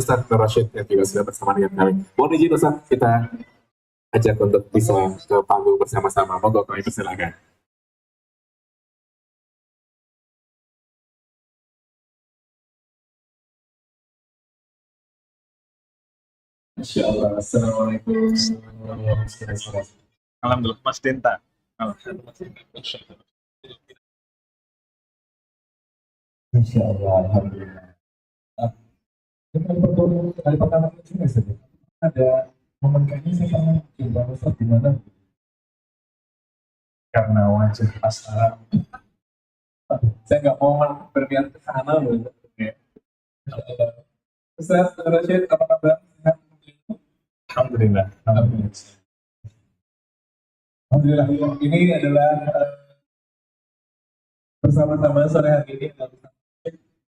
Ustaz Rashid yang juga sudah bersama dengan kami. Mohon izin Ustaz, kita ajak untuk bisa ke panggung bersama-sama. Monggo kami persilakan. Masya Allah. Assalamualaikum warahmatullahi wabarakatuh. Alhamdulillah, Mas Denta. Alhamdulillah. Masya Allah, Alhamdulillah. Kita bertemu kali pertama ini saja. Ada momen kayaknya saya pernah jumpa Ustaz di mana? Karena wajah pasaran. Saya nggak mau berniat ke sana loh. Ustaz Rashid, apa kabar? Alhamdulillah. Alhamdulillah. Ini adalah bersama-sama sore hari ini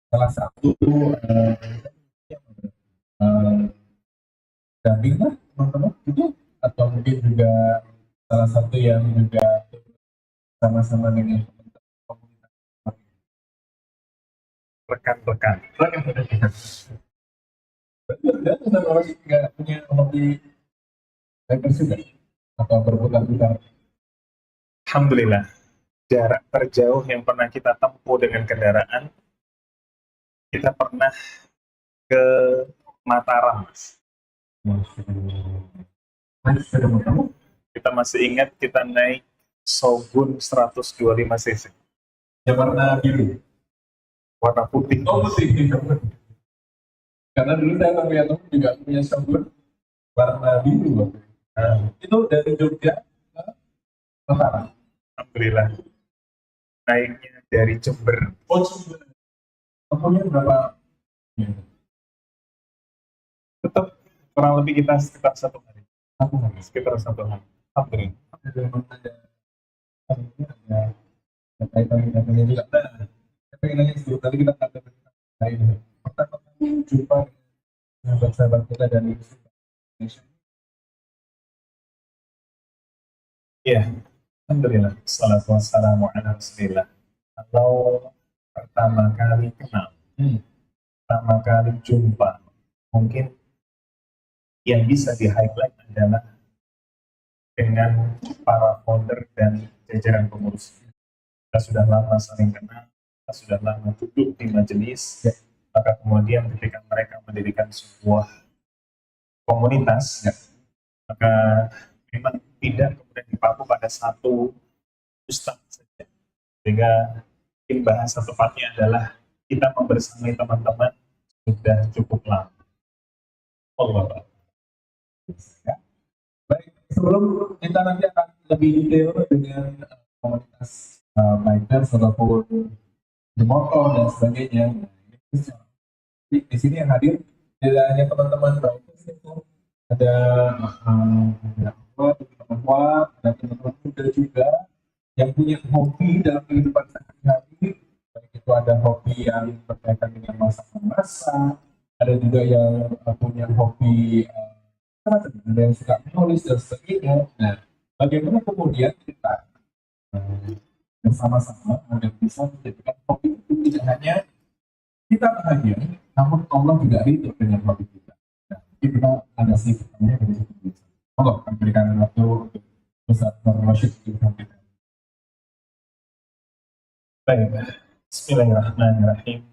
salah satu damping lah teman-teman itu, atau mungkin juga salah satu yang juga sama-sama dengan komunitas Rekan-rekan. Betul, orang nggak punya hobi bikers juga atau berputar-putar. Alhamdulillah. Jarak terjauh yang pernah kita tempuh dengan kendaraan, kita pernah ke Mataram, Mas. Kita masih ingat kita naik Shogun 125 cc. Yang warna biru. Warna putih. Oh, putih. Karena dulu saya punya teman juga punya Shogun warna biru. Nah, itu dari Jogja ke Mataram. Alhamdulillah. Naiknya dari Jember. Oh, Jember. Tempuhnya berapa? Tetap kurang lebih kita sekitar 1 hari. Sekitar 1 hari. Alhamdulillah. Ada kaitan-kaitannya juga. Nah, saya pengen nanya sebelum tadi kita katakan ini. Pertama kali jumpa sahabat-sahabat kita dari Indonesia. Ya, alhamdulillah. Salatu wassalamu ala rasulillah. Kalau pertama kali kenal, pertama kali jumpa, mungkin yang bisa di-highlight adalah dengan para founder dan jajaran pengurus. Kita sudah lama saling kenal, kita sudah lama duduk di majelis, maka kemudian ketika mereka mendirikan sebuah komunitas, maka memang tidak kemudian dipaku pada satu ustaz saja. Sehingga mungkin bahasa tepatnya adalah kita membersamai teman-teman sudah cukup lama. Allah. Ya. Baik, sebelum kita nanti akan lebih detail dengan komunitas bikers ataupun the motor dan sebagainya. Di sini yang hadir tidak hanya teman-teman bikers itu, ada teman-teman, ada teman-teman muda juga yang punya hobi dalam kehidupan sehari-hari. Baik itu ada hobi yang berkaitan dengan masak-masak, ada juga yang punya hobi ada yang suka menulis dan sebagainya. Nah, bagaimana kemudian kita bersama-sama agar bisa menjadikan hobi itu tidak hanya kita bahagia, namun Allah juga ridho dengan hobi kita. Nah, kita ada sih pertanyaan dari situ. Allah akan berikan waktu untuk Ustaz Rashid untuk kita. Baik, Bismillahirrahmanirrahim.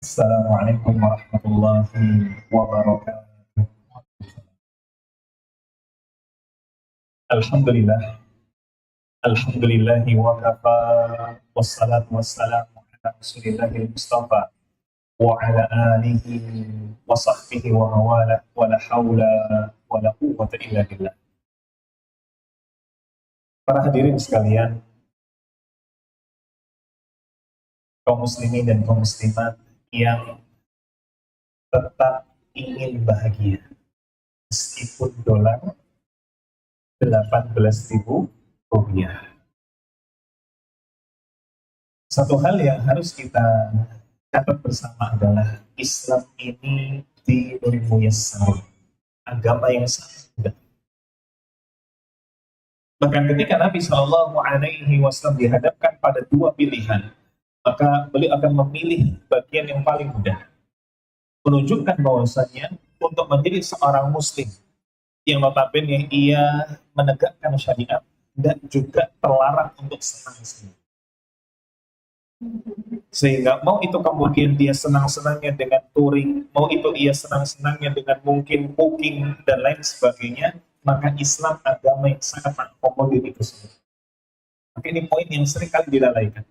Assalamualaikum warahmatullahi wabarakatuh. Alhamdulillah. Alhamdulillahi wa kafa, wassalatu wassalamu ala rasulillahil mustafa wa ala alihi wa sahbihi wa mawala wa la hawla wa la quwwata illa billah. Para hadirin sekalian, kaum muslimin dan kaum muslimat yang tetap ingin bahagia meskipun dolar 18.000 rupiah. Satu hal yang harus kita catat bersama adalah Islam ini dinul muyassar, agama yang sangat mudah. Bahkan ketika Nabi SAW dihadapkan pada dua pilihan, maka beliau akan memilih bagian yang paling mudah. menunjukkan bahwasanya untuk menjadi seorang muslim yang notabene ia menegakkan syariat dan juga terlarang untuk senang-senang. Sehingga mau itu kemudian dia senang-senangnya dengan touring, mau itu ia senang-senangnya dengan mungkin cooking dan lain sebagainya, maka Islam agama yang sangat mengakomodir itu semua. Tapi ini poin yang sering kali dilalaikan.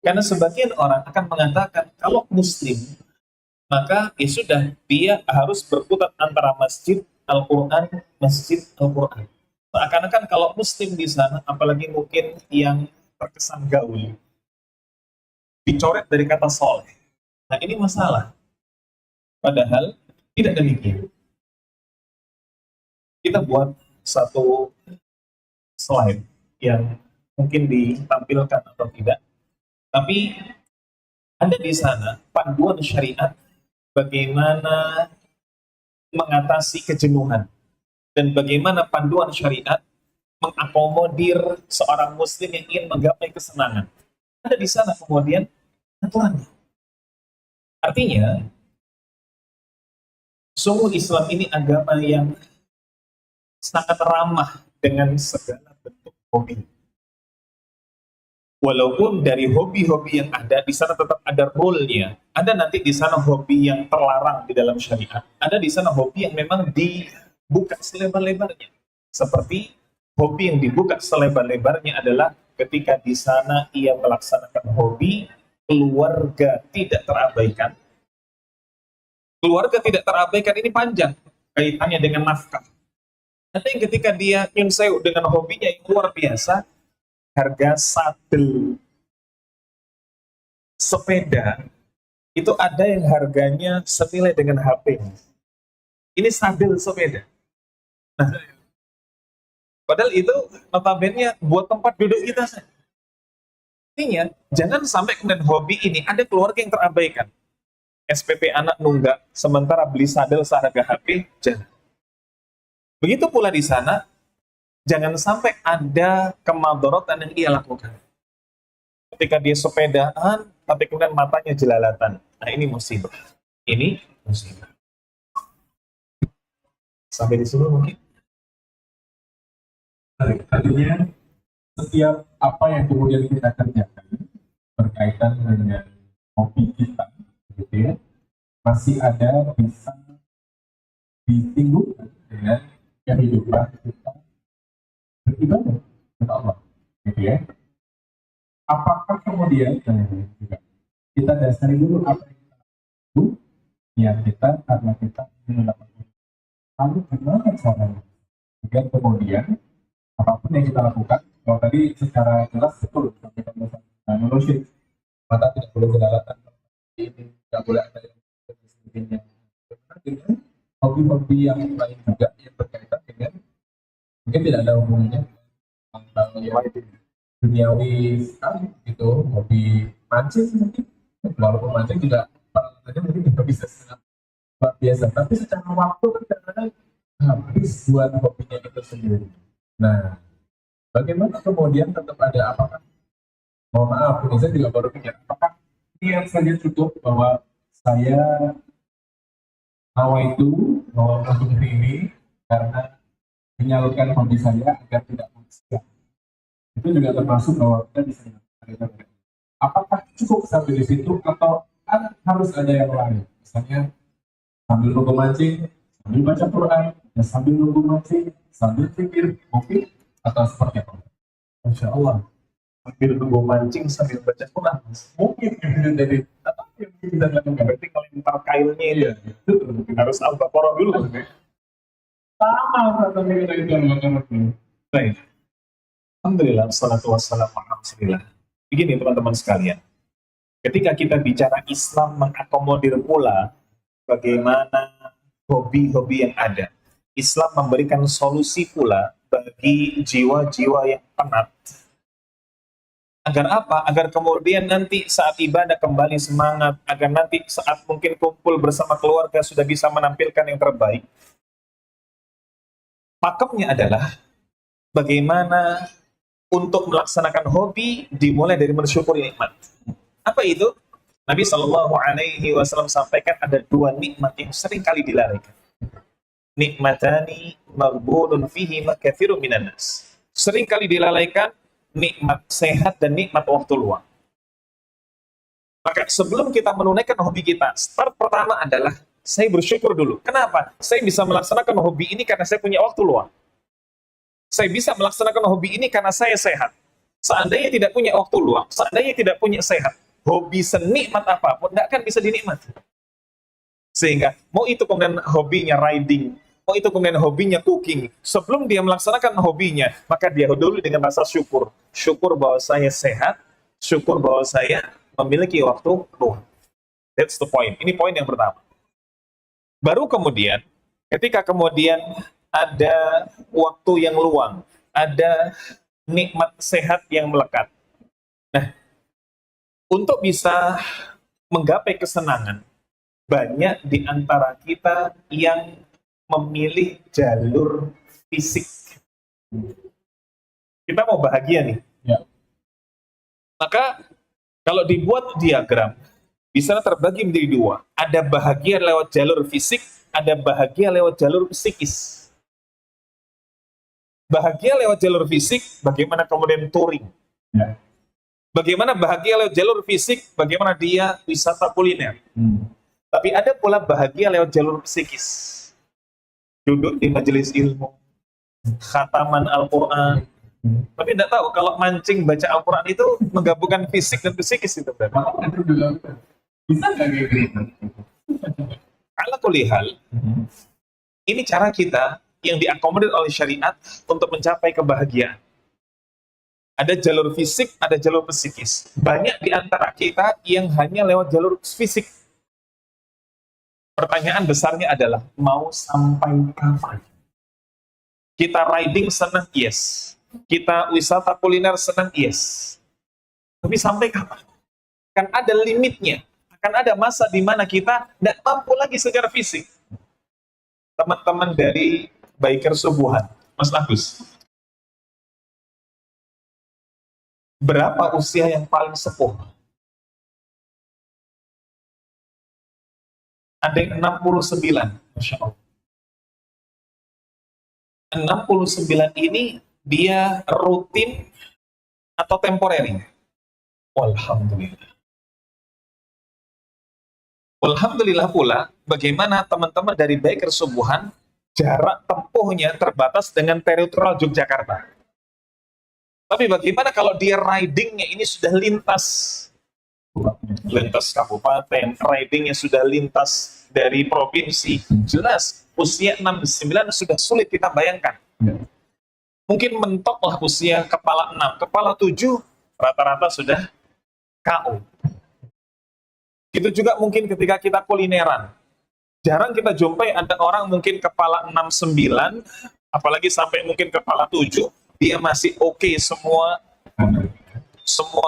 Karena sebagian orang akan mengatakan kalau muslim, maka ya sudah, dia harus berputar antara masjid Al-Quran, masjid Al-Quran. Seakan-akan kalau muslim di sana, apalagi mungkin yang terkesan gaul, dicoret dari kata soleh. Nah ini masalah. Padahal tidak demikian. Kita buat satu slide yang mungkin ditampilkan atau tidak. Tapi ada di sana panduan syariat bagaimana mengatasi kejenuhan dan bagaimana panduan syariat mengakomodir seorang muslim yang ingin menggapai kesenangan. Ada di sana kemudian aturannya. Artinya, sungguh Islam ini agama yang sangat ramah dengan segala bentuk hobi. Walaupun dari hobi-hobi yang ada, di sana tetap ada rule-nya. Ada nanti di sana hobi yang terlarang di dalam syariat. Ada di sana hobi yang memang dibuka selebar-lebarnya. Seperti hobi yang dibuka selebar-lebarnya adalah ketika di sana ia melaksanakan hobi, keluarga tidak terabaikan. Keluarga tidak terabaikan ini panjang kaitannya dengan nafkah. Ada yang ketika dia nyunseu dengan hobinya yang luar biasa, harga sadel sepeda itu ada yang harganya senilai dengan HP. Ini sadel sepeda. Nah, padahal itu notabene buat tempat duduk kita saja. Artinya, jangan sampai kemudian hobi ini ada keluarga yang terabaikan. SPP anak nunggak, sementara beli sadel seharga HP, jangan. Begitu pula di sana, jangan sampai ada kemadharatan yang ia lakukan. Ketika dia sepedaan, tapi kemudian matanya jelalatan. Nah ini musibah. Ini musibah. Sampai di sini mungkin. Artinya setiap apa yang kemudian kita kerjakan berkaitan dengan hobi kita, gitu ya, masih ada bisa disinggung dengan kehidupan kita beribadah kepada Allah, gitu ya. Apakah kemudian kita dasari dulu apa yang kita lakukan, ya kita karena kita ingin mendapatkan, lalu gimana caranya agar kemudian apapun yang kita lakukan, kalau tadi secara jelas betul sampai ke manusia, mata tidak boleh jelalatan, ini tidak boleh ada yang sebagainya. Dengan hobi-hobi yang lain juga yang berkaitan dengan mungkin tidak ada hubungannya tentang yang duniawi sekali gitu, hobi mancing mungkin, walaupun mancing juga peralatannya mungkin tidak bisa sangat luar biasa, tapi secara waktu kan kadang-kadang habis buat hobinya itu sendiri. Nah, bagaimana kemudian tetap ada apakah, mohon maaf, ini saya juga baru pikir, apakah niat saja cukup bahwa saya mau untuk ini karena menyalurkan hobi saya agar tidak maksiat. Itu juga termasuk bahwa kita bisa melakukan. Apakah cukup sampai di situ atau harus ada yang lain? Misalnya sambil nunggu mancing, sambil baca Quran, ya sambil nunggu mancing, sambil pikir, mungkin atau seperti apa? Masya Allah. Sambil nunggu mancing, sambil baca Quran. Mungkin dari apa yang kita lakukan? Berarti kalau ntar kailnya itu harus Al-Baqarah dulu. Sama satu kita itu Al-Baqarah. Baik. Alhamdulillah, salatu wassalamu ala Rasulillah. Begini teman-teman sekalian, ketika kita bicara Islam mengakomodir pula bagaimana hobi-hobi yang ada, Islam memberikan solusi pula bagi jiwa-jiwa yang penat. Agar apa? Agar kemudian nanti saat ibadah kembali semangat, agar nanti saat mungkin kumpul bersama keluarga sudah bisa menampilkan yang terbaik. Pakemnya adalah bagaimana untuk melaksanakan hobi dimulai dari mensyukuri nikmat. Apa itu? Nabi Shallallahu Alaihi Wasallam sampaikan ada dua nikmat yang sering kali dilalaikan. Nikmatani maghbunun fihi katsirun minan nas. Sering kali dilalaikan nikmat sehat dan nikmat waktu luang. Maka sebelum kita menunaikan hobi kita, start pertama adalah saya bersyukur dulu. Kenapa? Saya bisa melaksanakan hobi ini karena saya punya waktu luang. Saya bisa melaksanakan hobi ini karena saya sehat. Seandainya tidak punya waktu luang, seandainya tidak punya sehat, hobi senikmat apapun tidak akan bisa dinikmati. Sehingga mau itu kemudian hobinya riding, mau itu kemudian hobinya cooking, sebelum dia melaksanakan hobinya, maka dia dulu dengan rasa syukur. Syukur bahwa saya sehat, syukur bahwa saya memiliki waktu luang. That's the point. Ini poin yang pertama. Baru kemudian, ketika kemudian ada waktu yang luang, ada nikmat sehat yang melekat. Nah, untuk bisa menggapai kesenangan, banyak di antara kita yang memilih jalur fisik. Kita mau bahagia nih. Ya. Maka, kalau dibuat diagram, bisa terbagi menjadi dua. Ada bahagia lewat jalur fisik, ada bahagia lewat jalur psikis. Bahagia lewat jalur fisik, bagaimana kemudian touring. Ya. Bagaimana bahagia lewat jalur fisik, bagaimana dia wisata kuliner. Tapi ada pula bahagia lewat jalur psikis. Duduk di majelis ilmu, khataman Al-Quran. Tapi tidak tahu, kalau mancing baca Al-Quran itu menggabungkan fisik dan psikis itu. Maka itu dulu bisa nggak kayak gitu? Ala kulli hal, ini cara kita yang diakomodir oleh syariat untuk mencapai kebahagiaan. Ada jalur fisik, ada jalur psikis. Banyak di antara kita yang hanya lewat jalur fisik. Pertanyaan besarnya adalah, mau sampai kapan? Kita riding senang, yes. Kita wisata kuliner senang, yes. Tapi sampai kapan? Kan ada limitnya. Akan ada masa di mana kita tidak mampu lagi secara fisik. Teman-teman dari Biker Subuhan, Mas Agus, berapa usia yang paling sepuh? Ada yang 69, Masya Allah. 69 ini dia rutin atau temporary? Alhamdulillah. Alhamdulillah pula, bagaimana teman-teman dari Biker Subuhan, jarak tempuhnya terbatas dengan teritorial Yogyakarta. Tapi bagaimana kalau dia ridingnya ini sudah lintas kabupaten, ridingnya sudah lintas dari provinsi. Jelas, usia 69 sudah sulit kita bayangkan. Mungkin mentoklah usia kepala 6, kepala 7, rata-rata sudah KO. Itu juga mungkin ketika kita kulineran. Jarang kita jumpai ada orang mungkin kepala 6-9, apalagi sampai mungkin kepala 7, dia masih oke semua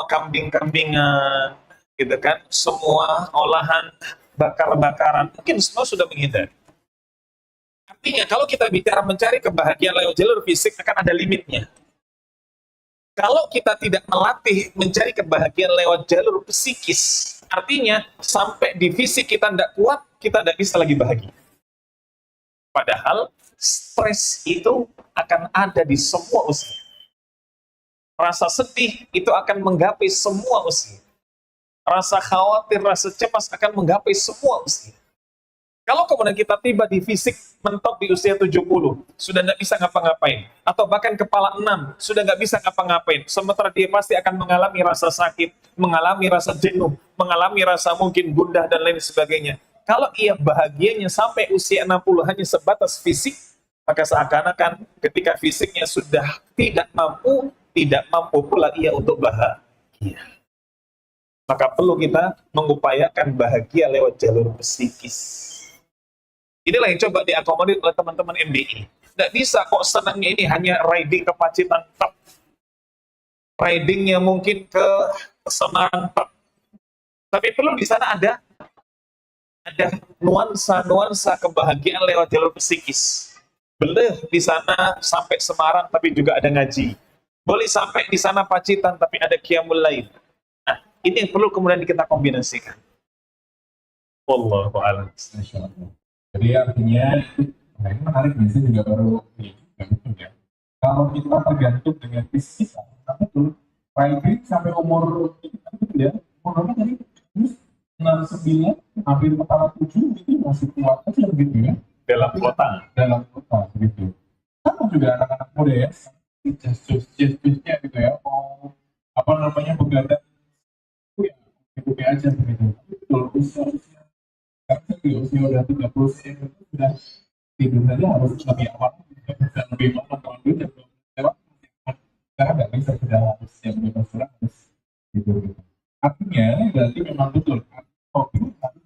kambing-kambingan, gitu kan, semua olahan bakar-bakaran, mungkin semua sudah menghindari. Artinya kalau kita bicara mencari kebahagiaan lewat jalur fisik akan ada limitnya. Kalau kita tidak melatih mencari kebahagiaan lewat jalur psikis, artinya sampai di fisik kita tidak kuat, kita tidak bisa lagi bahagia. Padahal stres itu akan ada di semua usia. Rasa sedih itu akan menggapai semua usia. Rasa khawatir, rasa cemas akan menggapai semua usia. Kalau kemudian kita tiba di fisik mentok di usia 70, sudah nggak bisa ngapa-ngapain, atau bahkan kepala 6, sudah nggak bisa ngapa-ngapain, sementara dia pasti akan mengalami rasa sakit, mengalami rasa jenuh, mengalami rasa mungkin gundah dan lain sebagainya. Kalau ia bahagianya sampai usia 60 hanya sebatas fisik, maka seakan-akan ketika fisiknya sudah tidak mampu pula ia untuk bahagia. Maka perlu kita mengupayakan bahagia lewat jalur psikis. Inilah yang coba diakomodir oleh teman-teman MBI. Tidak bisa kok senangnya ini hanya riding ke Pacitan, ridingnya mungkin ke Semarang, tapi perlu di sana ada nuansa kebahagiaan lewat jalur psikis. Boleh di sana sampai Semarang, tapi juga ada ngaji. Boleh sampai di sana Pacitan, tapi ada qiyamul lail. Nah, Ini yang perlu kemudian kita kombinasikan. Wallahu a'lam. Masya Allah. Jadi artinya, nah ini menarik nih, saya juga baru gitu ya. Kalau kita tergantung dengan fisik kita, tapi tuh Green sampai umur itu ya, umur berapa tadi? 69, hampir kepala 7 itu masih kuat aja gitu ya. Dalam kota. Dalam kota gitu. Sama juga anak-anak muda ya, just-nya gitu ya, mau apa namanya begadang itu ya, gitu aja begitu. Kalau usia karena di usia udah 30 itu sudah tidur saja harus lebih awal, dan lebih malam kalau dulu jam 12 lewat, sekarang nggak bisa, sudah harus jam 12 harus tidur gitu. Artinya berarti memang betul hobi harus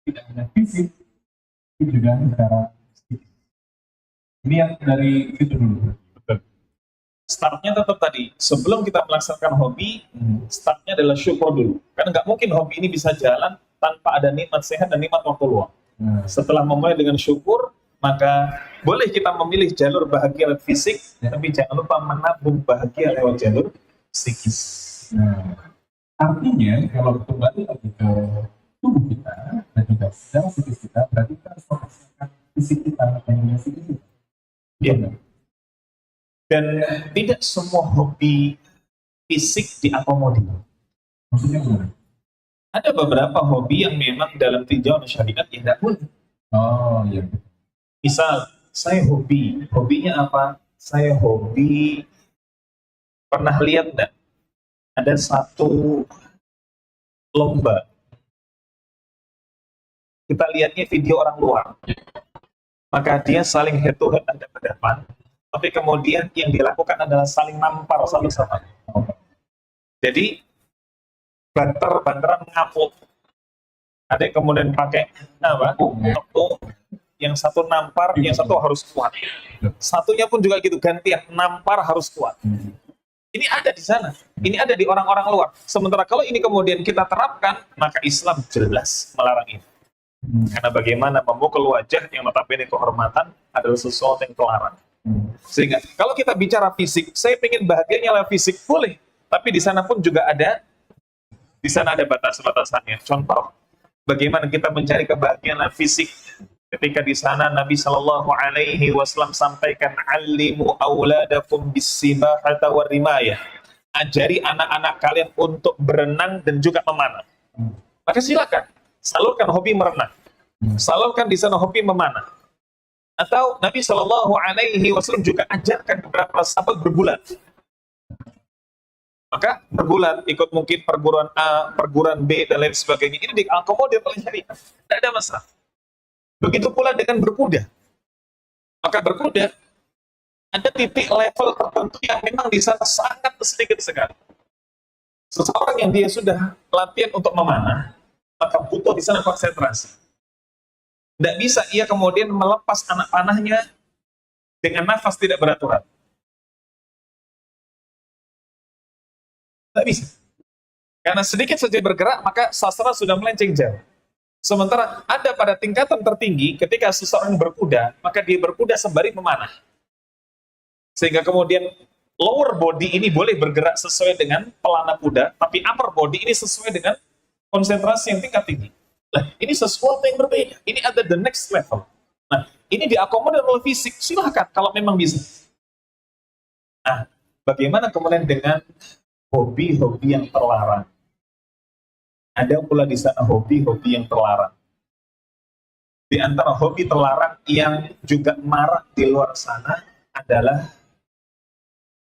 tidak hanya fisik, tapi juga secara psikis. Ini yang dari itu dulu. Startnya tetap tadi, sebelum kita melaksanakan hobi, startnya adalah syukur dulu. Karena nggak mungkin hobi ini bisa jalan tanpa ada nikmat sehat dan nikmat waktu luang. Setelah memulai dengan syukur, maka boleh kita memilih jalur bahagia lewat fisik, tapi jangan lupa menabung bahagia lewat jalur psikis. Artinya kalau kembali lagi ke tubuh kita dan juga secara psikis kita, berarti kita harus mempersiapkan fisik kita dan juga psikis kita. Iya. Dan tidak semua hobi fisik diakomodir. Maksudnya gimana? Ada beberapa hobi yang memang dalam tinjauan syariat tidak boleh. Oh iya. Misal, saya hobinya apa? Saya hobi, pernah lihat enggak? Ada satu lomba. Kita lihatnya video orang luar. Maka dia saling head to head hadap-hadapan, tapi kemudian yang dilakukan adalah saling nampar satu sama. Jadi banter-banteran ngapuk. Ada yang kemudian pakai apa? Yang satu nampar, yang satu harus kuat. Satunya pun juga gitu, gantian nampar harus kuat. Ini ada di sana. Ini ada di orang-orang luar. Sementara kalau ini kemudian kita terapkan, maka Islam jelas melarang ini. Karena bagaimana memukul wajah yang notabene kehormatan adalah sesuatu yang terlarang. Sehingga kalau kita bicara fisik, saya ingin bahagianya lewat fisik, boleh. Tapi di sana pun juga ada, di sana ada batas-batasannya. Contoh, bagaimana kita mencari kebahagiaan fisik. Ketika di sana Nabi Shallallahu Alaihi Wasallam sampaikan, "Alimu auladakum bis-sibahata war-rimayah." Ajari anak-anak kalian untuk berenang dan juga memanah. Maka silakan salurkan hobi merenang, salurkan di sana hobi memanah. Atau Nabi Shallallahu Alaihi Wasallam juga ajarkan beberapa sahabat bergulat. Maka bergulat, ikut mungkin perguruan A, perguruan B, dan lain sebagainya. Ini diakomodir oleh syariat. Tidak ada masalah. Begitu pula dengan berkuda. Maka berkuda, ada titik level tertentu yang memang di sana sangat sedikit sekali. Seseorang yang dia sudah latihan untuk memanah, maka butuh di sana konsentrasi. Tidak bisa ia kemudian melepas anak panahnya dengan nafas tidak beraturan. Tidak bisa. Karena sedikit saja bergerak, maka sasaran sudah melenceng jauh. Sementara ada pada tingkatan tertinggi, ketika seseorang berkuda, maka dia berkuda sembari memanah. Sehingga kemudian lower body ini boleh bergerak sesuai dengan pelana kuda, tapi upper body ini sesuai dengan konsentrasi yang tingkat tinggi. Nah, ini sesuatu yang berbeda. Ini ada the next level. Nah, ini diakomodir oleh fisik. Silahkan kalau memang bisa. Nah, bagaimana kemudian dengan hobi-hobi yang terlarang? Ada pula di sana hobi-hobi yang terlarang. Di antara hobi terlarang yang juga marak di luar sana adalah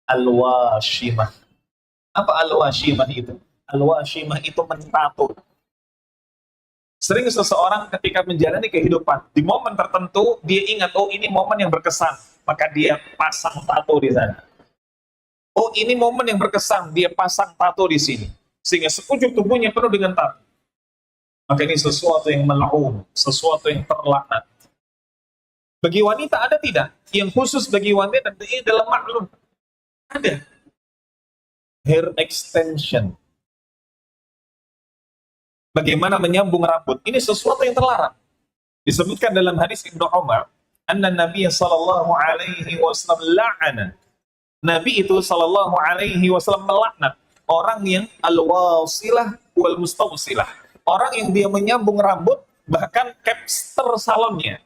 al-washimah. Apa al-washimah itu? Al-washimah itu mentato. Sering seseorang ketika menjalani kehidupan, di momen tertentu dia ingat, oh ini momen yang berkesan, maka dia pasang tato di sana. Oh ini momen yang berkesan, dia pasang tato di sini. Sehingga sekujur tubuhnya penuh dengan tato. Maka ini sesuatu yang mel'un, sesuatu yang terlaknat. Bagi wanita ada tidak? Yang khusus bagi wanita ini adalah maklum. Ada. Hair extension. Bagaimana menyambung rambut? Ini sesuatu yang terlarang. Disebutkan dalam hadis Ibnu Umar, anna Nabi sallallahu alaihi wasallam la'ana. Nabi itu sallallahu alaihi wasallam melaknat orang yang al-wasilah wal mustawsilah. Orang yang dia menyambung rambut, bahkan capster salonnya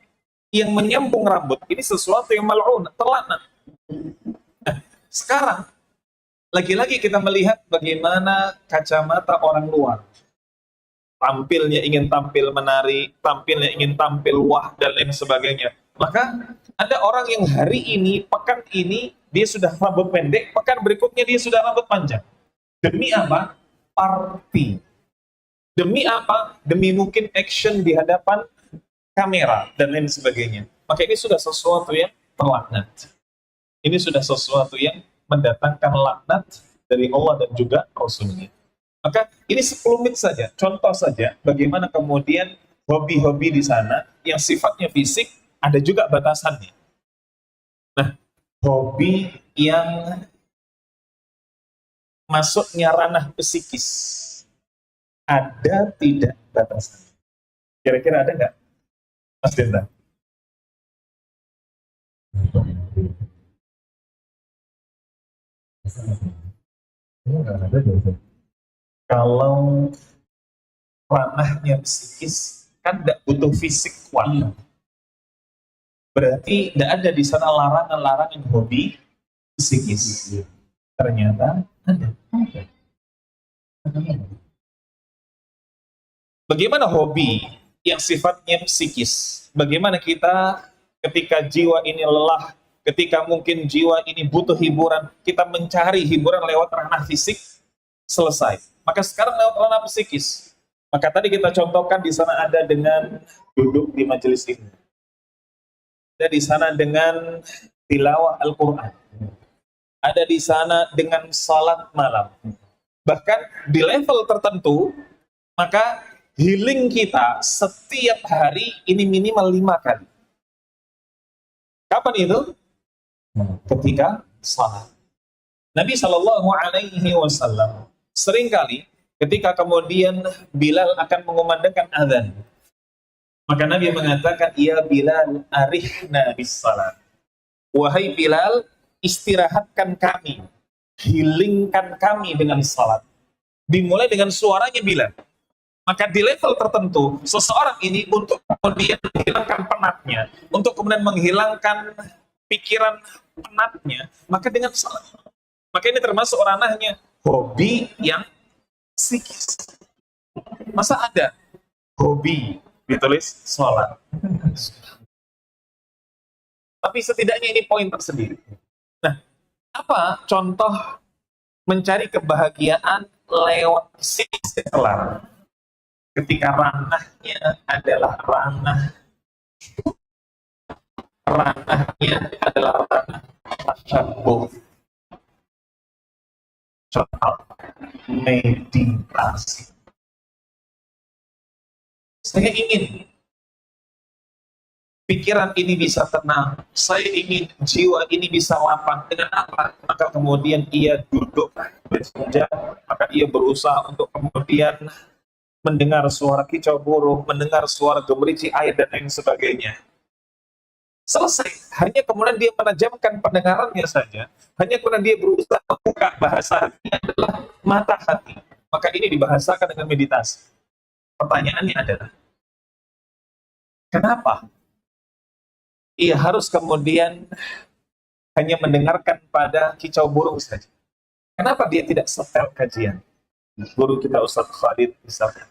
yang menyambung rambut. Ini sesuatu yang mal'un, terlaknat. Sekarang lagi-lagi kita melihat bagaimana kacamata orang luar. Tampilnya ingin tampil menarik, tampilnya ingin tampil wah, dan lain sebagainya. Maka ada orang yang hari ini, pekan ini, dia sudah rambut pendek, pekan berikutnya dia sudah rambut panjang. Demi apa? Party. Demi apa? Demi mungkin action di hadapan kamera, dan lain sebagainya. Maka ini sudah sesuatu yang terlaknat. Ini sudah sesuatu yang mendatangkan laknat dari Allah dan juga Rasulnya. Maka ini sekelumit saja, contoh saja bagaimana kemudian hobi-hobi di sana yang sifatnya fisik ada juga batasannya. Nah, hobi yang masuknya ranah psikis ada tidak batasan? Kira-kira ada nggak, Mas Denda? Kalau ranahnya psikis kan tidak butuh fisik kuat. Berarti tidak ada di sana larangan-larangan hobi psikis. Ternyata ada. Bagaimana hobi yang sifatnya psikis? Bagaimana kita ketika jiwa ini lelah, ketika mungkin jiwa ini butuh hiburan, kita mencari hiburan lewat ranah fisik, selesai. Maka sekarang lewat ranah psikis. Maka tadi kita contohkan di sana ada dengan duduk di majelis ini. Ada di sana dengan tilawah Al-Quran. Ada di sana dengan salat malam. Bahkan di level tertentu, maka healing kita setiap hari ini minimal 5 kali. Kapan itu? Ketika salat. Nabi SAW seringkali ketika kemudian Bilal akan mengumandangkan azan, maka Nabi mengatakan, ya Bilal, arihna bis salat. Wahai Bilal, istirahatkan kami, healingkan kami dengan salat. Dimulai dengan suaranya Bilal. Maka di level tertentu, seseorang ini untuk kemudian menghilangkan penatnya, untuk kemudian menghilangkan pikiran penatnya, maka dengan salat. Maka ini termasuk ranahnya hobi yang psikis. Masa ada hobi ditulis sholat? Tapi setidaknya ini poin tersendiri. Nah, apa contoh mencari kebahagiaan lewat psikis kelar? Ketika ranahnya adalah ranahnya adalah ranah tasyabuh. Contoh meditasi. Saya ingin pikiran ini bisa tenang, saya ingin jiwa ini bisa lapang. Dengan apa? Maka kemudian ia duduk berjam, maka ia berusaha untuk kemudian mendengar suara kicau burung, mendengar suara gemericik air dan lain sebagainya. Selesai. Hanya kemudian dia menajamkan pendengarannya saja. Hanya kemudian dia berusaha membuka bahasa hatinya adalah mata hati. Maka ini dibahasakan dengan meditasi. Pertanyaannya adalah, kenapa ia harus kemudian hanya mendengarkan pada kicau burung saja? Kenapa dia tidak setel kajian? Guru kita Ustadz Khalid misalkan,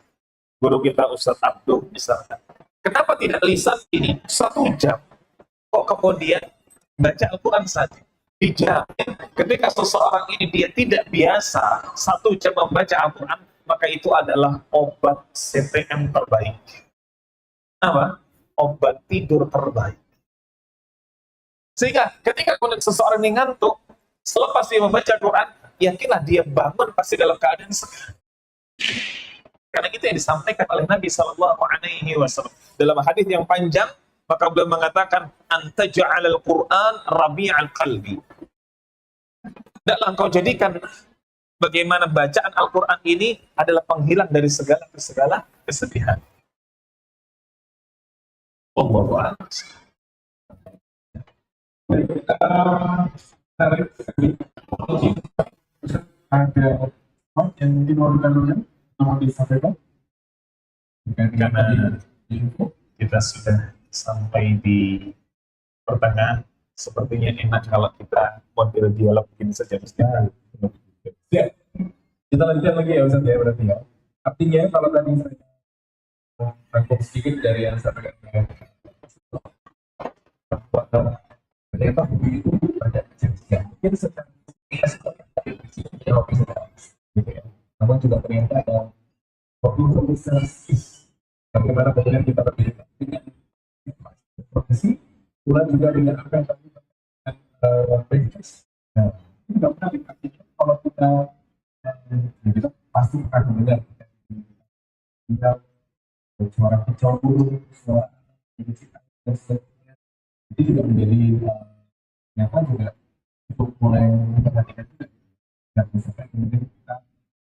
guru kita Ustadz Abdul misalkan. Kenapa tidak lisan ini 1 jam? Kok kemudian baca Al-Quran saja? Dijamin ketika seseorang ini dia tidak biasa 1 jam membaca Al-Quran, maka itu adalah obat CTM terbaik. Apa? Obat tidur terbaik. Sehingga ketika kemudian seseorang ini ngantuk, selepas dia membaca Al-Quran, yakinlah dia bangun pasti dalam keadaan segar. Karena itu yang disampaikan oleh Nabi SAW dalam hadis yang panjang. Maka beliau mengatakan, anta ja'alal Qur'an rabi'al qalbi. Hendaklah engkau jadikan bagaimana bacaan Al-Quran ini adalah penghilang dari segala kesedihan. Allahu a'lam. Ada yang mungkin mau dikandungnya mau disampaikan Karena info. kita sudah sampai di pertengahan, sepertinya enak kalau kita model dialog begini saja Ustaz. Ya, kita lanjutkan lagi ya Ustaz ya berarti ya. Artinya kalau tadi saya rangkum sedikit dari yang saya katakan, ternyata hobi itu banyak kejadian. Mungkin secara hobi sedang, gitu ya. Namun juga ternyata ada hobi-hobi secara psikis. Bagaimana kemudian kita berbeda dengan profesi, pula juga dengan apa yang tadi privilege. Nah, itu juga menarik artinya kalau kita kita pasti akan mendengar kita suara kicau burung, suara dan sebagainya. Itu juga menjadi nyata juga cukup mulai memperhatikan juga. Dan misalkan kemudian kita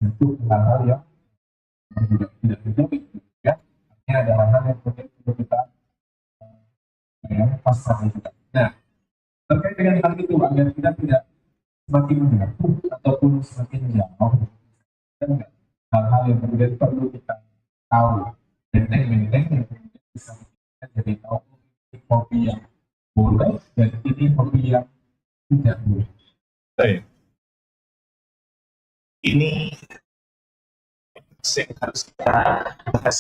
tentu hal-hal yang juga tidak terjadi, ya. Artinya ada hal-hal yang kemudian perlu kita pasang juga. Nah, terkait dengan hal itu agar kita tidak semakin menjauh ataupun semakin jauh, dan hal-hal yang kemudian perlu kita tahu benteng-benteng yang kemudian bisa kita jadi tahu hobi yang boleh dan ini hobi yang tidak boleh. Baik. Ini yang harus kita bahas.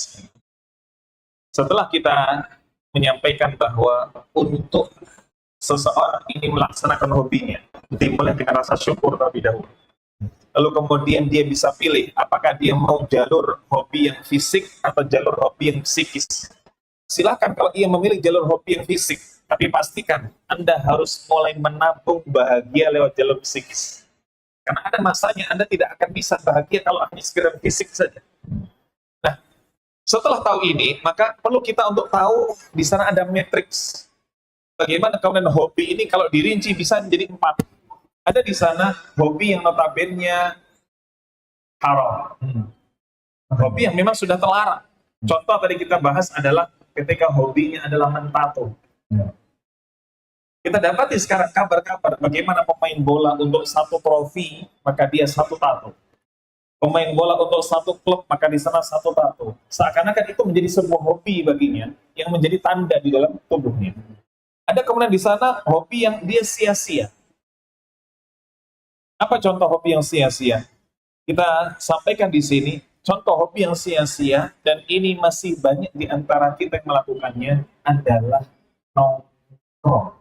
Setelah kita menyampaikan bahwa untuk seseorang ini melaksanakan hobinya, dimulai dengan rasa syukur terlebih dahulu. Lalu kemudian dia bisa pilih apakah dia mau jalur hobi yang fisik atau jalur hobi yang psikis. Silakan kalau ia memilih jalur hobi yang fisik, tapi pastikan Anda harus mulai menabung bahagia lewat jalur psikis. Karena ada masanya Anda tidak akan bisa bahagia kalau hanya sekedar fisik saja. Nah, setelah tahu ini, maka perlu kita untuk tahu di sana ada matriks. Bagaimana kemudian hobi ini kalau dirinci bisa menjadi 4. Ada di sana hobi yang notabene haram. Hobi yang memang sudah terlarang. Contoh tadi kita bahas adalah ketika hobinya adalah mentato. Kita dapati sekarang kabar-kabar bagaimana pemain bola untuk 1 trofi, maka dia 1 tato. Pemain bola untuk 1 klub, maka di sana 1 tato. Seakan-akan itu menjadi sebuah hobi baginya, yang menjadi tanda di dalam tubuhnya. Ada kemudian di sana hobi yang dia sia-sia. Apa contoh hobi yang sia-sia? Kita sampaikan di sini, contoh hobi yang sia-sia, dan ini masih banyak di antara kita yang melakukannya, adalah nongkrong.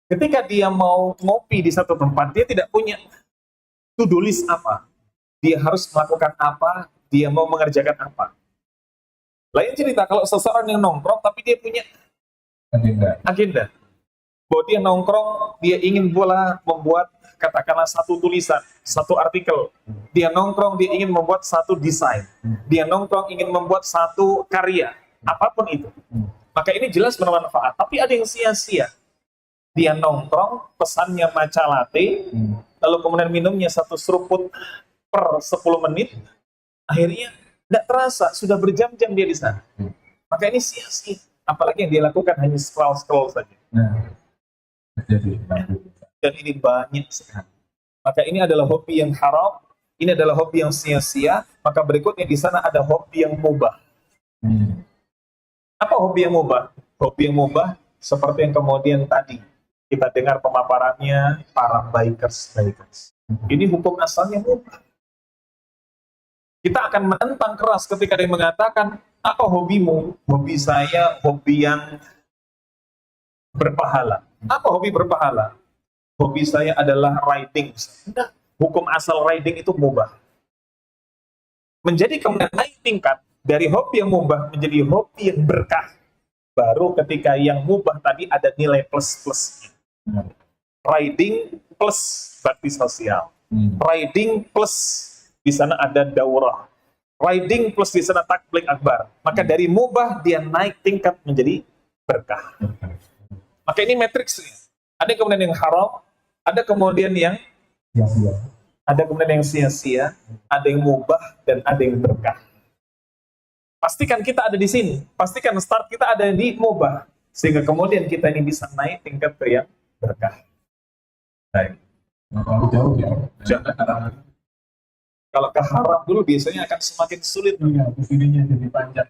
Ketika dia mau ngopi di satu tempat, dia tidak punya to-do list apa. Dia harus melakukan apa, dia mau mengerjakan apa. Lain cerita kalau seseorang yang nongkrong, tapi dia punya agenda. Bahwa dia nongkrong, dia ingin membuat katakanlah 1 tulisan, 1 artikel. Dia nongkrong, dia ingin membuat 1 desain. Dia nongkrong, ingin membuat 1 karya. Apapun itu. Maka ini jelas bermanfaat. Tapi ada yang sia-sia. Dia nongkrong, pesannya matcha latte, lalu kemudian minumnya 1 seruput per 10 menit, akhirnya tidak terasa, sudah berjam-jam dia di sana. Maka ini sia-sia. Apalagi yang dia lakukan hanya scroll-scroll saja. Dan ini banyak sekali. Maka ini adalah hobi yang haram, ini adalah hobi yang sia-sia, maka berikutnya di sana ada hobi yang mubah. Apa hobi yang mubah? Hobi yang mubah seperti yang kemudian tadi kita dengar pemaparannya para bikers. Ini hukum asalnya mubah. Kita akan menentang keras ketika dia mengatakan, apa hobimu? Hobi saya hobi yang berpahala. Apa hobi berpahala? Hobi saya adalah riding. Nah, hukum asal riding itu mubah. Menjadi kemudian naik tingkat dari hobi yang mubah menjadi hobi yang berkah. Baru ketika yang mubah tadi ada nilai plus-plus. Riding plus bakti sosial. Riding plus di sana ada daurah. Riding plus di sana takblik akbar. Maka dari mubah dia naik tingkat menjadi berkah. Maka ini matriksnya. Ada kemudian yang haram, ada kemudian yang sia-sia. Ada kemudian yang sia-sia, ada yang mubah, dan ada yang berkah. Pastikan kita ada di sini. Pastikan start kita ada di mubah. Sehingga kemudian kita ini bisa naik tingkat ke yang berkah. Baik. Nggak terlalu jauh ya. Jangan haram. Kalau ke haram dulu biasanya akan semakin sulit. Iya, videonya jadi panjang.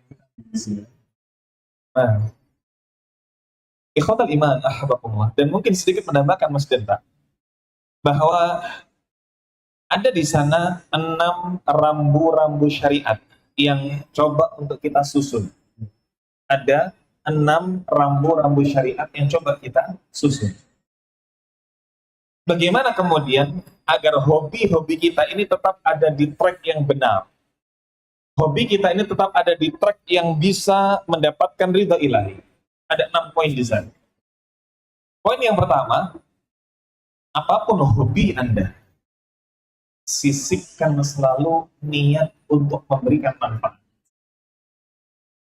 Nah, ikhwatal iman, ahbakumullah. Dan mungkin sedikit menambahkan Mas Denta, bahwa ada di sana 6 rambu-rambu syariat yang coba untuk kita susun. Ada 6 rambu-rambu syariat yang coba kita susun. Bagaimana kemudian agar hobi-hobi kita ini tetap ada di track yang benar. Hobi kita ini tetap ada di track yang bisa mendapatkan ridha ilahi. Ada 6 poin di sana. Poin yang pertama, apapun hobi Anda, sisipkan selalu niat untuk memberikan manfaat.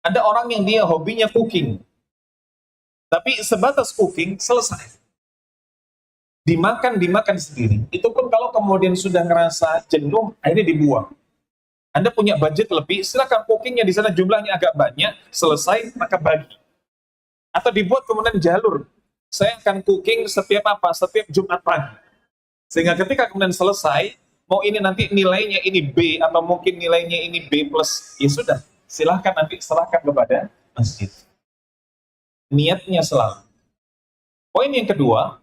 Ada orang yang dia hobinya cooking, tapi sebatas cooking, selesai. Dimakan sendiri. Itu pun kalau kemudian sudah ngerasa jenuh, akhirnya dibuang. Anda punya budget lebih, silakan cookingnya di sana jumlahnya agak banyak, selesai, maka bagi. Atau dibuat kemudian jalur, saya akan cooking setiap Jumat pagi. Sehingga ketika kemudian selesai, mau ini nanti nilainya ini B, atau mungkin nilainya ini B+, ya sudah, silahkan nanti serahkan kepada masjid. Niatnya selalu. Poin yang kedua,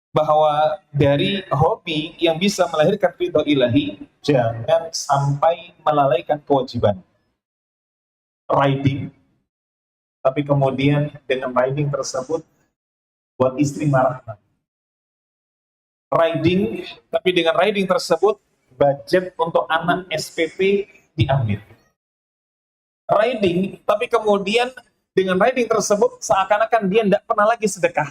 bahwa dari hobi yang bisa melahirkan ridho ilahi, jangan sampai melalaikan kewajiban. Riding, tapi kemudian dengan riding tersebut buat istri marah. Riding, tapi dengan riding tersebut budget untuk anak SPP diambil. Riding, tapi kemudian dengan riding tersebut seakan-akan dia tidak pernah lagi sedekah.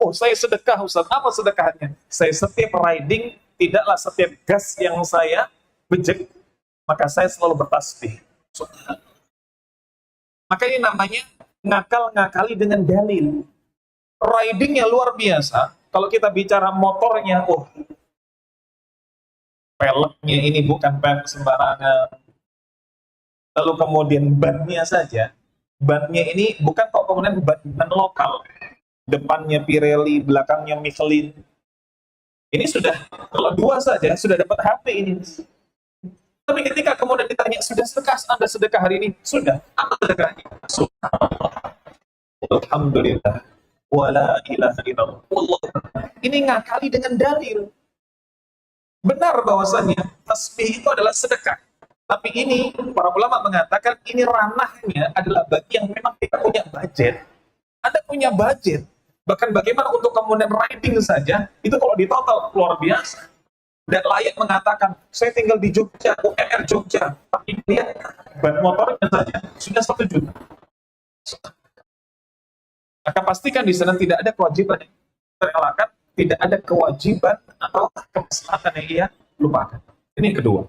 Oh, saya sedekah, Ustaz. Apa sedekahnya? Saya setiap riding, tidaklah setiap gas yang saya bejek, maka saya selalu bertasbih. Maka ini namanya ngakal-ngakali dengan dalil. Ridingnya luar biasa. Kalau kita bicara motornya, oh, peleknya ini bukan pelek sembarangan. Lalu kemudian bannya saja. Bannya ini bukan kok kemudian ban lokal. Depannya Pirelli, belakangnya Michelin. Ini sudah, kalau 2 saja, sudah dapat HP ini. Tapi ketika kemudian ditanya, sudah sedekah Anda sedekah hari ini? Sudah. Apa sedekahnya? Alhamdulillah. Wala ilaha illallah. Ini ngakali dengan dalil. Benar bahwasanya tasbih itu adalah sedekah. Tapi ini, para ulama mengatakan, ini ranahnya adalah bagi yang memang tidak punya budget. Anda punya budget. Bahkan bagaimana untuk kemudian riding saja, itu kalau di total luar biasa. Tidak layak mengatakan, saya tinggal di Jogja, UMR Jogja. Tapi lihat, ban motornya saja sudah 1 juta. Maka pastikan di sana tidak ada kewajiban yang terelakkan, tidak ada kewajiban atau kemaslahatan yang ia lupakan. Ini yang kedua.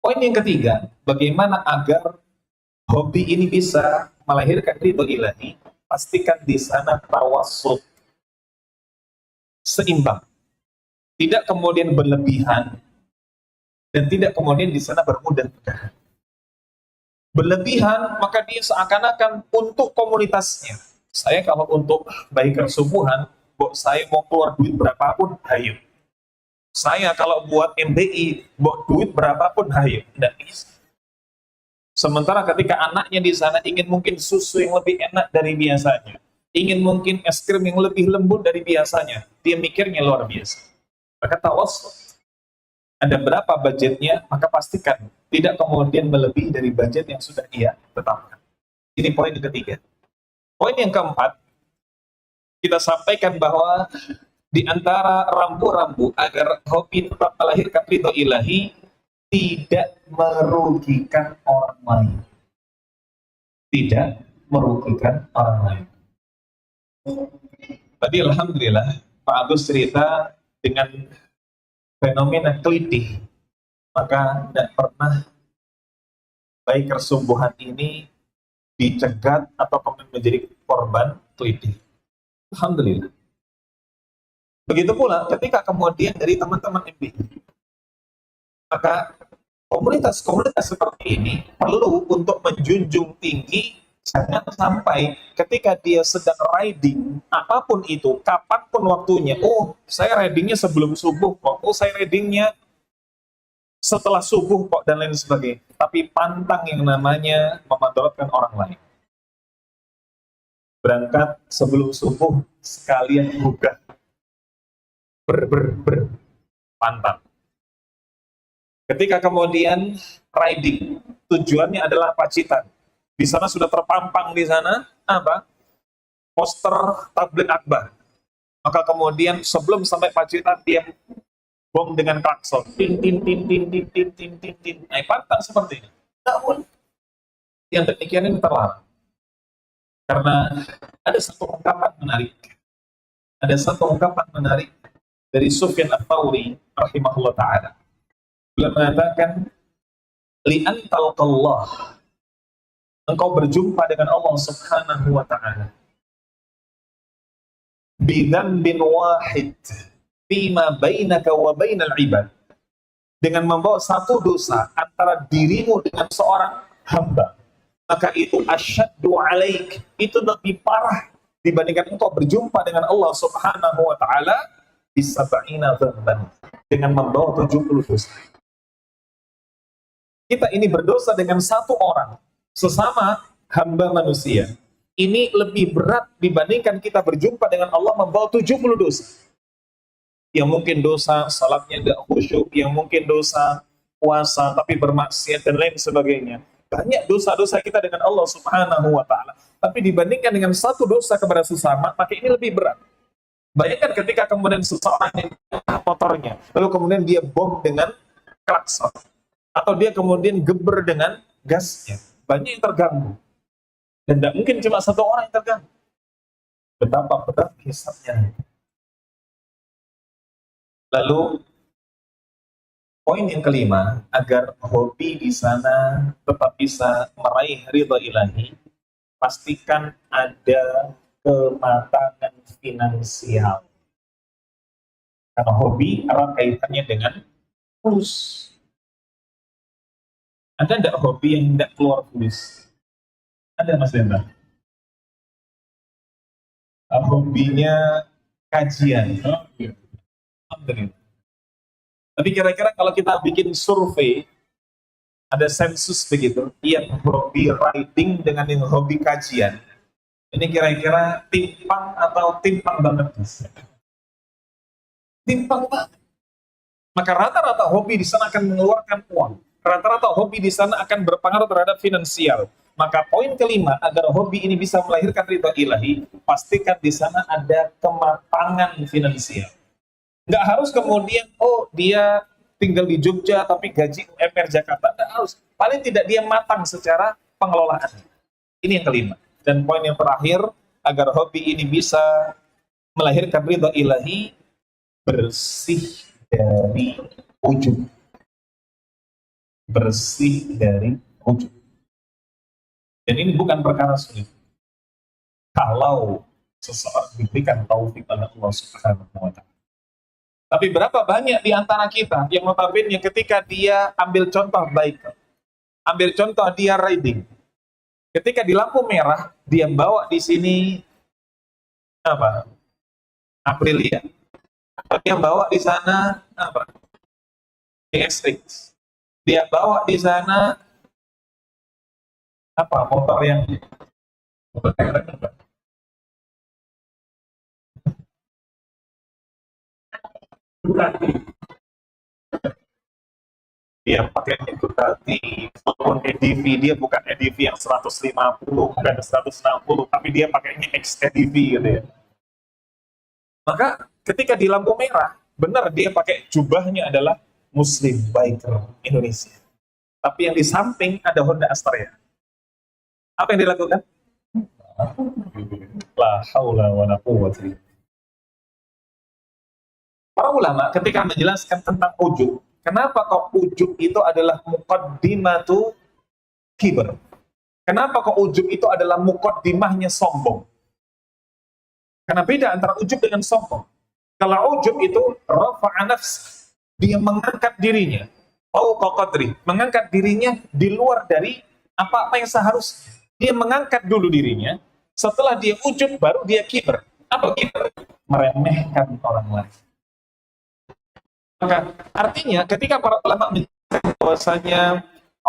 Poin yang ketiga, bagaimana agar hobi ini bisa melahirkan ridho ilahi, pastikan di sana tawassut, seimbang, tidak kemudian berlebihan, dan tidak kemudian di sana bermudah-mudahan. Berlebihan, maka dia seakan-akan untuk komunitasnya. Saya kalau untuk baik kesubuhan, saya mau keluar duit berapapun, hayu. Saya kalau buat MBI, duit berapapun, hayu. Tidak bisa. Sementara ketika anaknya di sana ingin mungkin susu yang lebih enak dari biasanya, ingin mungkin es krim yang lebih lembut dari biasanya, dia mikirnya luar biasa. Maka tawassut. Ada berapa budgetnya, maka pastikan tidak kemudian melebihi dari budget yang sudah ia tetapkan. Ini poin yang ketiga. Poin yang keempat, kita sampaikan bahwa di antara rambu-rambu agar hobi tetap melahirkan ridho ilahi, tidak merugikan orang lain. Tidak merugikan orang lain. Tadi alhamdulillah Pak Agus cerita dengan fenomena kelitih, maka tidak pernah baik kersumbuhan ini dicegat atau kemudian menjadi korban kelitih. Alhamdulillah. Begitu pula ketika kemudian dari teman-teman MBI, maka komunitas-komunitas seperti ini perlu untuk menjunjung tinggi Jangan sampai ketika dia sedang riding, apapun itu, kapanpun waktunya, oh saya ridingnya sebelum subuh kok, oh saya ridingnya setelah subuh kok, dan lain sebagainya. Tapi pantang yang namanya memandaratkan orang lain. Berangkat sebelum subuh, sekalian buka. Pantang. Ketika kemudian riding, tujuannya adalah Pacitan. Di sana sudah terpampang di sana apa? Poster tablik akbar. Maka kemudian sebelum sampai Pacitan dia bom dengan klakson. Tin tin tin tin tin tin tin tin tin. Nah, pantang seperti ini. Namun yang demikian ini terlarang. Karena ada satu ungkapan menarik. Ada satu ungkapan menarik dari Sufyan Ats-Tsauri rahimahullah taala. Beliau mengatakan, "Li'an talqallah." Engkau berjumpa dengan Allah Subhanahu wa taala. Bidzambin wahid fima bainaka wa bainal ibad. Dengan membawa satu dosa antara dirimu dengan seorang hamba. Maka itu asyaddu alaik, itu lebih parah dibandingkan engkau berjumpa dengan Allah Subhanahu wa taala bisab'ina dzamban, dengan membawa 70 dosa. Kita ini berdosa dengan satu orang, sesama hamba manusia. Ini lebih berat dibandingkan kita berjumpa dengan Allah membawa 70 dosa. Yang mungkin dosa salatnya tidak khusyuk, yang mungkin dosa puasa tapi bermaksiat dan lain sebagainya. Banyak dosa-dosa kita dengan Allah Subhanahu wa taala. Tapi dibandingkan dengan satu dosa kepada sesama, maka ini lebih berat. Bayangkan ketika kemudian seseorang yang motornya, lalu kemudian dia bom dengan klakson, atau dia kemudian geber dengan gasnya. Banyak yang terganggu. Dan tidak mungkin cuma satu orang yang terganggu. Betapa berat hisabnya. Lalu poin yang kelima, agar hobi di sana tetap bisa meraih ridha ilahi, pastikan ada kematangan finansial. Karena hobi erat kaitannya dengan fulus. Ada tidak hobi yang tidak keluar fulus? Ada, Mas Denda? Hobinya kajian. Oh, iya. Alhamdulillah. Tapi kira-kira kalau kita bikin survei, ada sensus begitu, yang hobi writing dengan yang hobi kajian, ini kira-kira timpang atau timpang banget? Timpang banget. Maka rata-rata hobi di sana akan mengeluarkan uang. Rata-rata hobi di sana akan berpengaruh terhadap finansial. Maka poin kelima, agar hobi ini bisa melahirkan ridha ilahi, pastikan di sana ada kematangan finansial. Nggak harus kemudian, oh dia tinggal di Jogja tapi gaji UMR Jakarta. Nggak harus. Paling tidak dia matang secara pengelolaan. Ini yang kelima. Dan poin yang terakhir, agar hobi ini bisa melahirkan ridha ilahi, bersih dari ujub. Bersih dari ujub. Dan ini bukan perkara sulit. Kalau seseorang diberikan taufik oleh Allah Subhanahu wa taala. Tapi berapa banyak di antara kita yang notabene ketika dia ambil contoh baik, ambil contoh dia riding, ketika di lampu merah dia bawa di sini apa? Aprilia. Dia bawa di sana apa? DSX. Dia bawa di sana apa? Motor yang dia pakai Ducati, walaupun EDV dia bukan EDV yang 150, bukan 160, tapi dia pakainya X-EDV gitu ya. Maka ketika di lampu merah, benar dia pakai jubahnya adalah Muslim biker Indonesia. Tapi yang di samping ada Honda Astrea. Apa yang dilakukan? La haula wa la quwwata illa billah. Para ulama ketika menjelaskan tentang ujub, kenapa kok ujub itu adalah muqaddimatu kibr? Kenapa kok ujub itu adalah muqaddimahnya sombong? Karena beda antara ujub dengan sombong. Kalau ujub itu rafa'a nafs, dia mengangkat dirinya, fauqa qadri, mengangkat dirinya di luar dari apa-apa yang seharusnya. Dia mengangkat dulu dirinya, setelah dia ujub, baru dia kiber. Apa kiber? Meremehkan orang lain. Maka artinya ketika para ulama menyatakan bahwasanya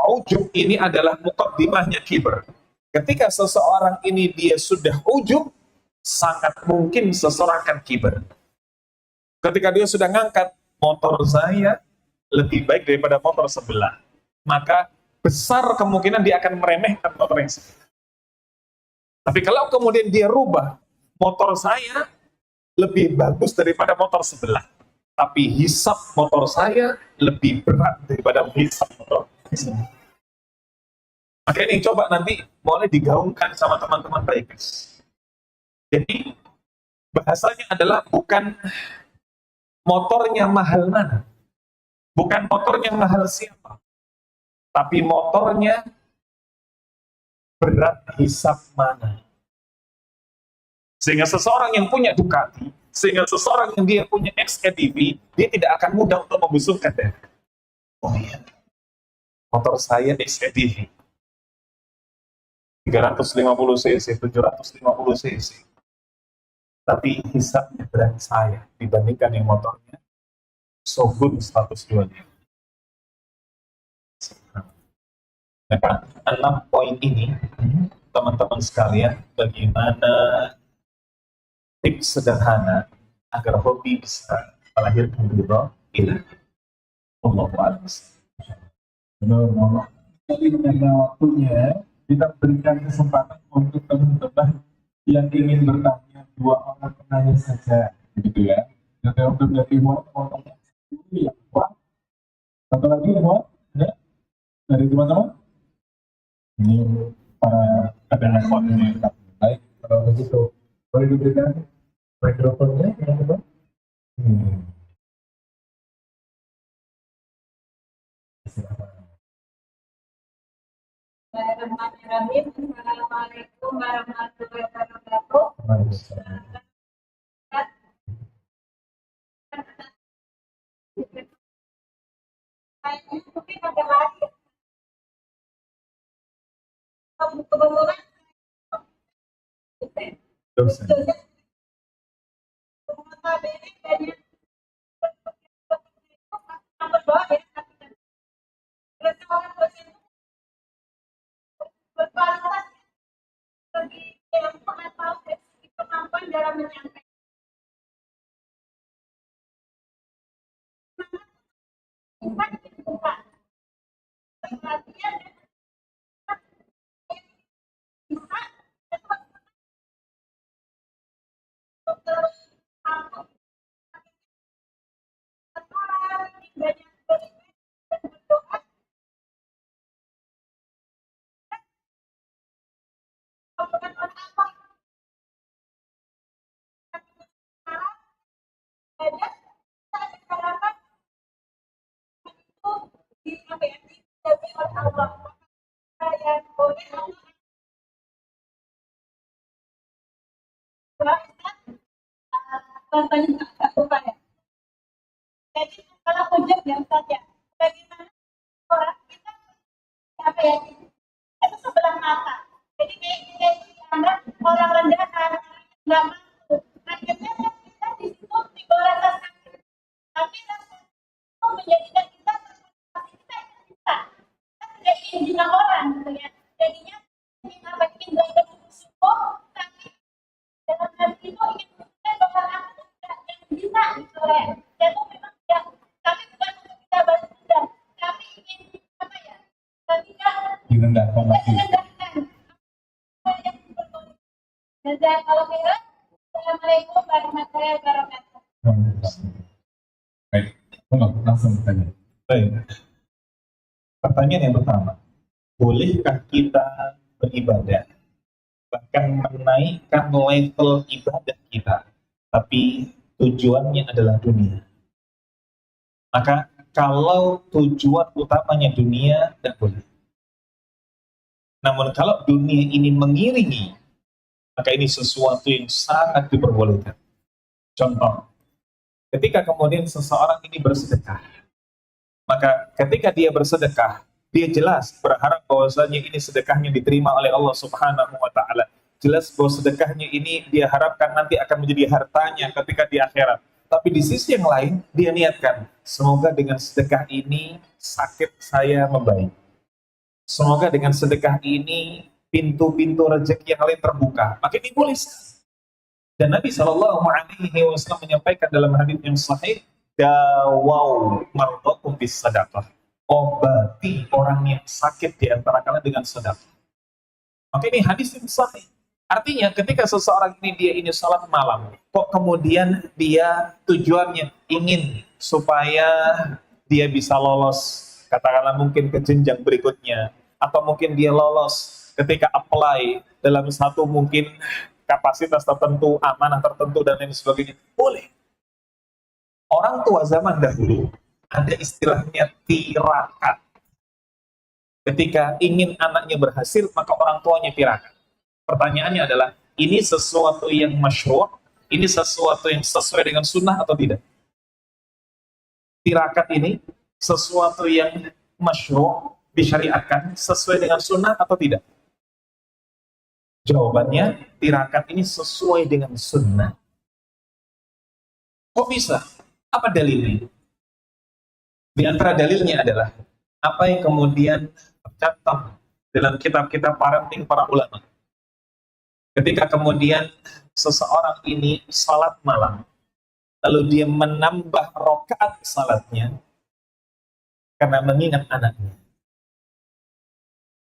ujub ini adalah muqaddimahnya kiber. Ketika seseorang ini dia sudah ujub, sangat mungkin seseorang akan kiber. Ketika dia sudah ngangkat, motor saya lebih baik daripada motor sebelah, maka besar kemungkinan dia akan meremehkan motor yang sebelah. Tapi kalau kemudian dia rubah, motor saya lebih bagus daripada motor sebelah, tapi hisab motor saya lebih berat daripada hisab motor sebelah. Maka ini coba nanti boleh digaungkan sama teman-teman baik. Jadi bahasanya adalah bukan motornya mahal mana, bukan motornya mahal siapa, tapi motornya berat hisab mana. Sehingga seseorang yang punya Ducati, sehingga seseorang yang dia punya XEDV, dia tidak akan mudah untuk membusungkan dia. Oh iya, motor saya XEDV 350 cc, 750 cc. Tapi hisabnya berat saya dibandingkan yang motornya Shogun 125. Nah, 6 poin ini, teman-teman sekalian, bagaimana tips sederhana agar hobi bisa melahirkan ridho ilahi. Allahu a'lam. Benar, jadi karena waktunya kita berikan kesempatan untuk teman-teman yang ingin bertanya, 2 orang penanya saja, gitu ya. Dan untuk dari Muhammad mau tanya yang kuat. Satu lagi Muhammad, ada dari teman-teman? Ini para pendengar ini. Baik, kalau begitu boleh diberikan mikrofonnya yang kedua. Silakan. Bismillahirrahmanirrahim. Assalamualaikum warahmatullahi wabarakatuh. Mungkin ada lagi. Kebetulan Dosen. berdoa ya. Berkualitas bagi yang atau kemampuan dalam menyampaikan. Kita dibuka. Perhatian bisa terus banyak berdoa. Bukan apa ada harapan itu di apa ya dijaga oleh Allah yang boleh contohnya apa ya. Jadi kalau hujung yang saja bagaimana orang kita apa ya itu sebelah mata. Jadi kayak anda orang rendahan nggak mampu akhirnya kita di situ tiba rasa sakit tapi rasa itu menjadikan kita kita bisa tidak ingin juga orang gitu ya jadinya ingin apa ingin belajar syukur tapi dalam hati itu ingin bahwa aku tidak yang bisa gitu ya itu memang tidak tapi bukan untuk kita balas dendam tapi ingin apa ya tidak Direndahkan lagi. Jazakallahu khairan. Assalamualaikum warahmatullahi wabarakatuh. Baik, langsung bertanya. Baik. Pertanyaan yang pertama, bolehkah kita beribadah, bahkan menaikkan level ibadah kita, tapi tujuannya adalah dunia? Maka kalau tujuan utamanya dunia, tidak boleh. Namun kalau dunia ini mengiringi, maka ini sesuatu yang sangat diperbolehkan. Contoh, ketika kemudian seseorang ini bersedekah, maka ketika dia bersedekah, Dia jelas berharap bahwasanya ini sedekahnya diterima oleh Allah Subhanahu wa taala. Jelas bahwa sedekahnya ini dia harapkan nanti akan menjadi hartanya ketika di akhirat. Tapi di sisi yang lain dia niatkan, semoga dengan sedekah ini sakit saya membaik. Semoga dengan sedekah ini pintu-pintu rezeki yang lain terbuka. Maka ini boleh. Dan Nabi Shallallahu Alaihi Wasallam menyampaikan dalam hadis yang sahih, dawau mardakum bis sadaqah. Obati orang yang sakit di antara kalian dengan sedekah. Maka ini hadis yang sahih. Artinya ketika seseorang ini salat malam, kok kemudian dia tujuannya ingin supaya dia bisa lolos, katakanlah mungkin ke jenjang berikutnya, atau mungkin dia lolos ketika apply dalam satu mungkin kapasitas tertentu, amanah tertentu dan lain sebagainya, boleh. Orang tua zaman dahulu ada istilahnya tirakat. Ketika ingin anaknya berhasil, maka orang tuanya tirakat. Pertanyaannya adalah, ini sesuatu yang masyru', ini sesuatu yang sesuai dengan sunnah atau tidak? Tirakat ini sesuatu yang masyru', disyariatkan, sesuai dengan sunnah atau tidak? Jawabannya, tirakat ini sesuai dengan sunnah. Kok bisa? Apa dalilnya? Di antara dalilnya adalah apa yang kemudian tercatat dalam kitab-kitab parenting para ulama. Ketika kemudian seseorang ini salat malam, lalu dia menambah rakaat salatnya karena mengingat anaknya.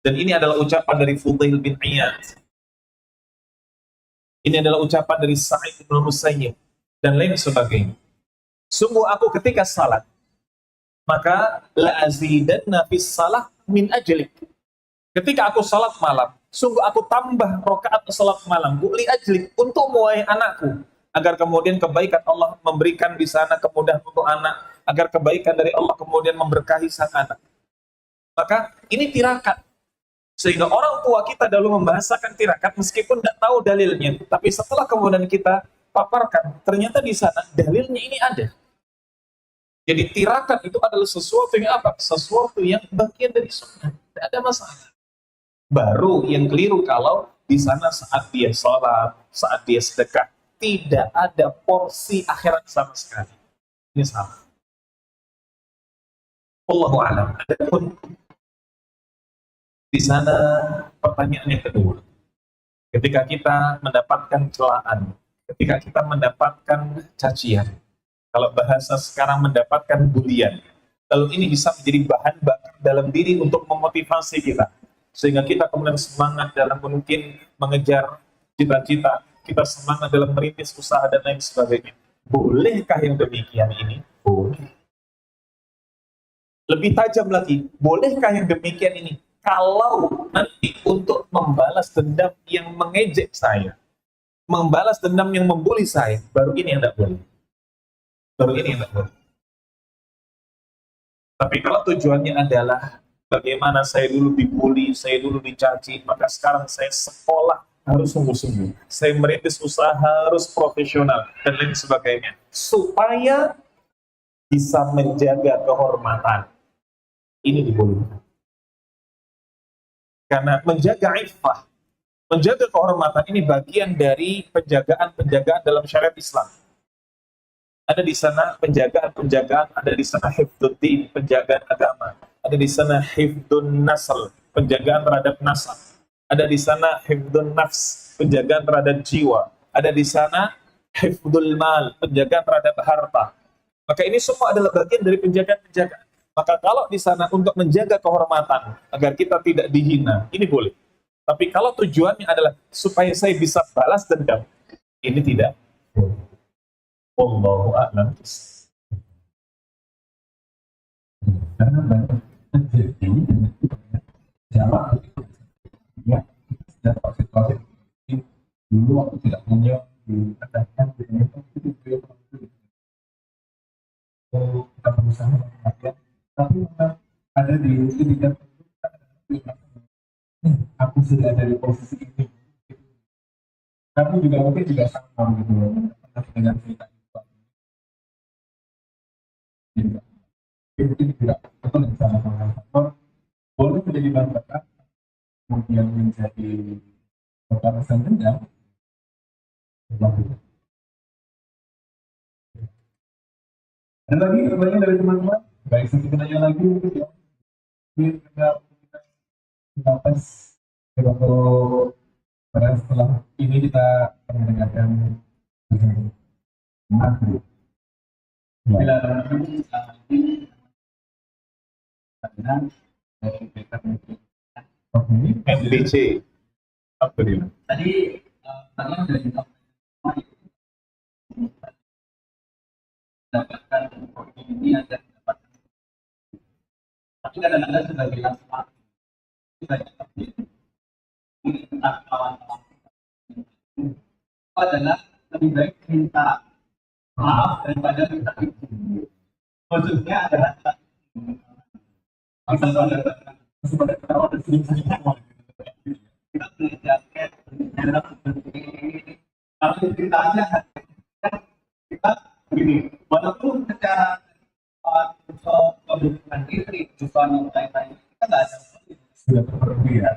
Dan ini adalah ucapan dari Fudail bin Iyad. Ini adalah ucapan dari Sa'id bin Musayyib dan lain sebagainya. Sungguh aku ketika salat, maka la azidanna fis salah min ajlik. Ketika aku salat malam, sungguh aku tambah rakaat salat malam li ajlik, untuk muai anakku, agar kemudian kebaikan Allah memberikan di sana kemudahan untuk anak, agar kebaikan dari Allah kemudian memberkahi sang anak. Maka ini tirakat. Sehingga orang tua kita dahulu membahasakan tirakat meskipun tidak tahu dalilnya, tapi setelah kemudian kita paparkan, ternyata di sana dalilnya ini ada. Jadi tirakat itu adalah sesuatu yang apa? Sesuatu yang bagian dari sunnah. Tidak ada masalah. Baru yang keliru kalau di sana saat dia sholat, saat dia sedekah, tidak ada porsi akhirat sama sekali. Ini salah. Wallahu a'lam. Adapun di sana pertanyaan yang kedua. Ketika kita mendapatkan celaan, ketika kita mendapatkan cacian, kalau bahasa sekarang mendapatkan bulian, lalu ini bisa menjadi bahan bakar dalam diri untuk memotivasi kita, sehingga kita kemudian semangat dalam mungkin mengejar cita-cita, kita semangat dalam merintis usaha dan lain sebagainya. Bolehkah yang demikian ini? Boleh. Lebih tajam lagi, bolehkah yang demikian ini kalau nanti untuk membalas dendam yang mengejek saya, membalas dendam yang membuli saya, baru ini yang tidak boleh. Baru ini yang tidak boleh. Tapi kalau tujuannya adalah bagaimana saya dulu dibully, saya dulu dicaci, maka sekarang saya sekolah harus sungguh-sungguh, saya merintis usaha harus profesional dan lain sebagainya, supaya bisa menjaga kehormatan. Ini dibolehkan. Karena menjaga iffah, menjaga kehormatan ini bagian dari penjagaan-penjagaan dalam syariat Islam. Ada di sana penjagaan-penjagaan, ada di sana hifdzuddin, penjagaan agama. Ada di sana hifdzun nasl, penjagaan terhadap nasab. Ada di sana hifdzun nafs, penjagaan terhadap jiwa. Ada di sana hifdzul mal, penjagaan terhadap harta. Maka ini semua adalah bagian dari penjagaan-penjagaan. Maka kalau di sana untuk menjaga kehormatan agar kita tidak dihina, ini boleh. Tapi kalau tujuannya adalah supaya saya bisa balas dendam, ini tidak boleh. Wallahu a'lam. Karena banyak terjadi jalan ya dapat situasi dulu waktu tidak punya dikatakan itu kita berusaha mengatakan, tapi memang ada di tidak aku sudah ada di posisi ini. Kamu juga mungkin juga sama gitu dengan cerita itu. Mungkin tidak betul sama faktor boleh menjadi bahan bakar, kemudian menjadi pembalasan dendam. Ada lagi pertanyaan dari teman-teman? Baik, sedikit nanya lagi ya. Ini kita tes waktu pada setelah ini kita akan mendengarkan makro. Bila ini dari MBC. Alhamdulillah. tadi pertanyaan dari mendapatkan ini ada mendapatkan, tapi kadang-kadang sebagai langsung kita ini tentang kawan-kawan adalah lebih baik minta maaf daripada minta izin. Maksudnya adalah asal pada ketawa dan sering-sering kita punya jaket dalam seperti tapi ceritanya kita begini, walaupun secara kebutuhan diri, kebutuhan yang lain-lain kita nggak ada sudah terpenuhi ya.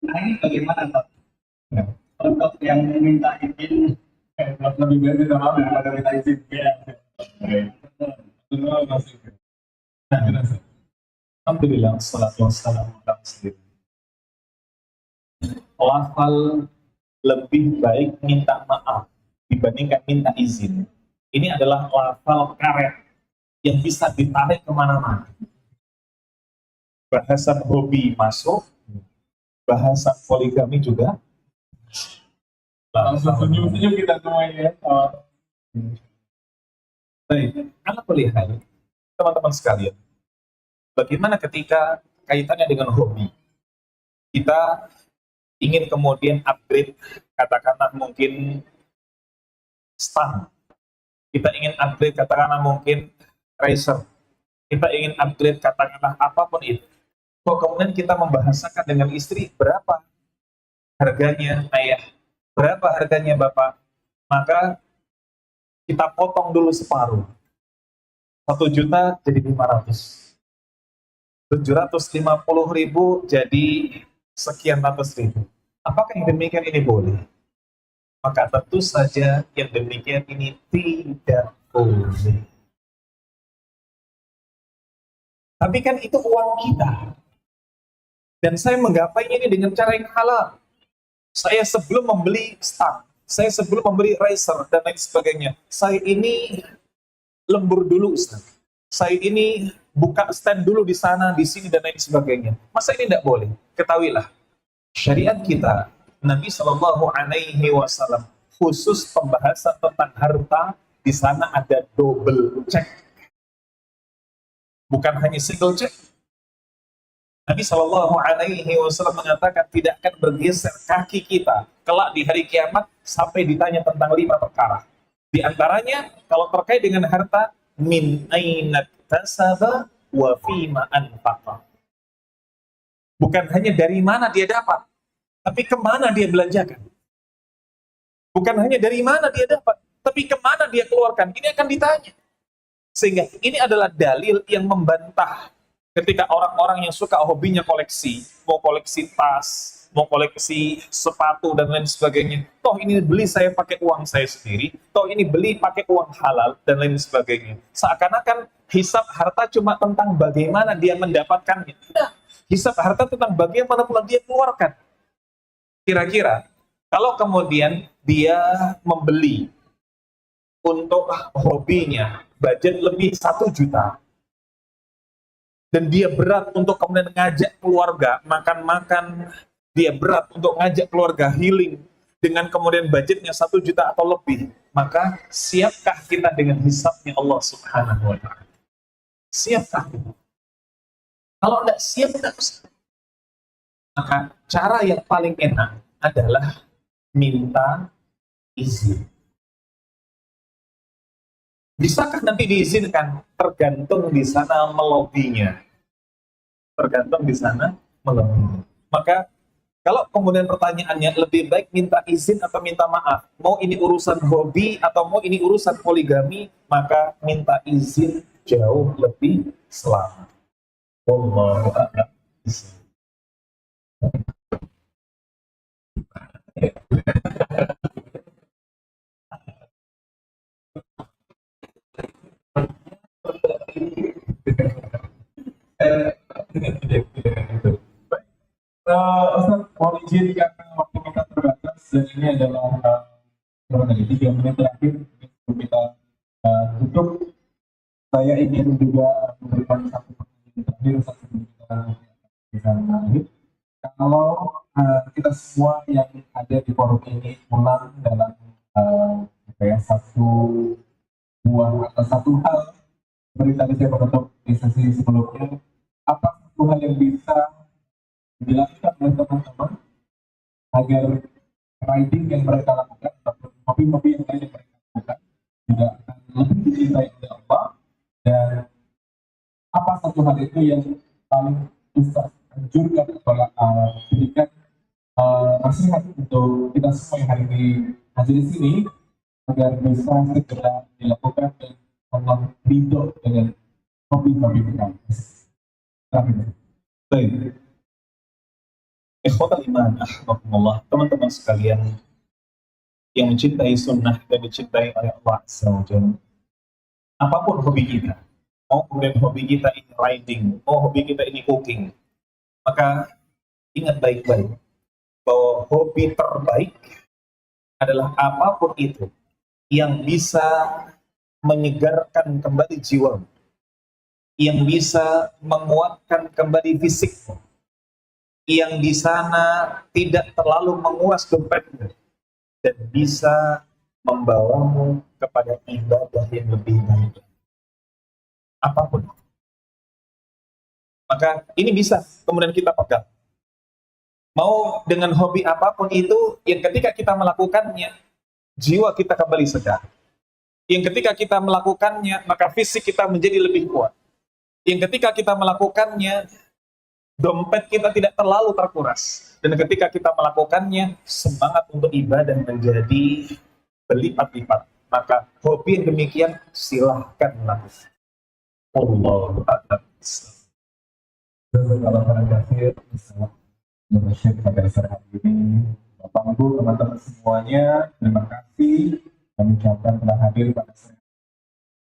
Nah ini bagaimana Pak? Ya. Untuk yang meminta izin, lebih baik minta maaf daripada minta izin. Ya. Terima kasih. Alhamdulillah, salatu wassalamu ala rasulillah. Lafal lebih baik minta maaf dibandingkan minta izin. Ini adalah lafal karet yang bisa ditarik kemana-mana. Bahasan hobi masuk, bahasan poligami juga. Langsung senyum-senyum kita semuanya. Baik, ala kulli hal, teman-teman sekalian, bagaimana ketika kaitannya dengan hobi? Kita ingin kemudian upgrade, katakanlah mungkin stang. Kita ingin upgrade, katakanlah mungkin racer. Kita ingin upgrade, katakanlah apapun itu. Kok kemudian kita membahasakan dengan istri, berapa harganya ayah, berapa harganya bapak, maka kita potong dulu separuh. 1 juta jadi 500. 750.000 jadi sekian ratus ribu. Apakah yang demikian ini boleh? Maka tentu saja yang demikian ini tidak boleh. Tapi kan itu uang kita. Dan saya menggapainya ini dengan cara yang halal. Saya sebelum membeli stang, saya sebelum membeli racer dan lain sebagainya, saya ini lembur dulu Ustaz. Saya ini buka stand dulu di sana, di sini, dan lain sebagainya. Masa ini tidak boleh? Ketahuilah, syariat kita, Nabi SAW, khusus pembahasan tentang harta, di sana ada double check. Bukan hanya single check. Nabi SAW mengatakan tidak akan bergeser kaki kita kelak di hari kiamat sampai ditanya tentang 5 perkara. Di antaranya, kalau terkait dengan harta, min aina tasaba wa fima anfaqa. Bukan hanya dari mana dia dapat, tapi kemana dia belanjakan. Bukan hanya dari mana dia dapat, tapi kemana dia keluarkan. Ini akan ditanya. Sehingga ini adalah dalil yang membantah ketika orang-orang yang suka hobinya koleksi, mau koleksi tas, mau koleksi sepatu dan lain sebagainya. Toh ini beli saya pakai uang saya sendiri, toh ini beli pakai uang halal dan lain sebagainya. Seakan-akan hisab harta cuma tentang bagaimana dia mendapatkannya. Tidak. Hisab harta tentang bagaimana pula dia keluarkan. Kira-kira kalau kemudian dia membeli untuk hobinya budget lebih 1 juta, dan dia berat untuk kemudian ngajak keluarga makan-makan, dia berat untuk ngajak keluarga healing dengan kemudian budgetnya 1 juta atau lebih, maka siapkah kita dengan hisabnya Allah Subhanahu wa Ta'ala? Siapkah kita? Kalau tidak siap, tidak usah. Maka cara yang paling enak adalah minta izin. Bisakah nanti diizinkan? Tergantung di sana melobinya. Tergantung di sana melobinya. Maka kalau kemudian pertanyaannya lebih baik minta izin atau minta maaf, mau ini urusan hobi atau mau ini urusan poligami, maka minta izin jauh lebih selamat. Wallahu a'lam. Ustaz, mohon izin karena waktu kita terbatas dan ini adalah berapa tadi 3 menit terakhir sebelum kita tutup. Saya ingin juga memberikan satu pertanyaan terakhir Ustaz, sebelum kita bisa lanjut. Kalau kita semua yang ada di forum ini ulang dalam satu buah atau satu hal seperti tadi saya menutup di sesi sebelumnya, apa satu hal yang bisa dilakukan oleh teman-teman agar riding yang mereka lakukan ataupun hobi-hobi yang lain yang mereka lakukan juga akan lebih dicintai oleh Allah, dan apa satu hal itu yang paling bisa anjurkan atau berikan nasihat untuk kita semua yang hari ini hadir di sini agar bisa segera dilakukan dan Allah ridho dengan hobi-hobi kita. Baik. Ikhwatal iman, ahmakumullah, teman-teman sekalian yang mencintai sunnah dan dicintai oleh Allah Azza wa Jalla. Apapun hobi kita, mau kemudian hobi kita ini riding, mau hobi kita ini cooking, maka ingat baik-baik bahwa hobi terbaik adalah apapun itu yang bisa menyegarkan kembali jiwa, yang bisa menguatkan kembali fisik, yang di sana tidak terlalu menguras dompetmu dan bisa membawamu kepada ibadah yang lebih baik. Apapun. Maka ini bisa kemudian kita pegang. Mau dengan hobi apapun itu, yang ketika kita melakukannya, jiwa kita kembali segar. Yang ketika kita melakukannya, maka fisik kita menjadi lebih kuat. Yang ketika kita melakukannya, dompet kita tidak terlalu terkuras. Dan ketika kita melakukannya, semangat untuk ibadah menjadi berlipat-lipat. Maka hobi yang demikian silahkan lakukan. Allahu a'lam. Kalau para kafir bisa Indonesia pada dasar hari ini. Bapak Ibu, teman-teman semuanya, terima kasih kami ucapkan telah hadir pada saat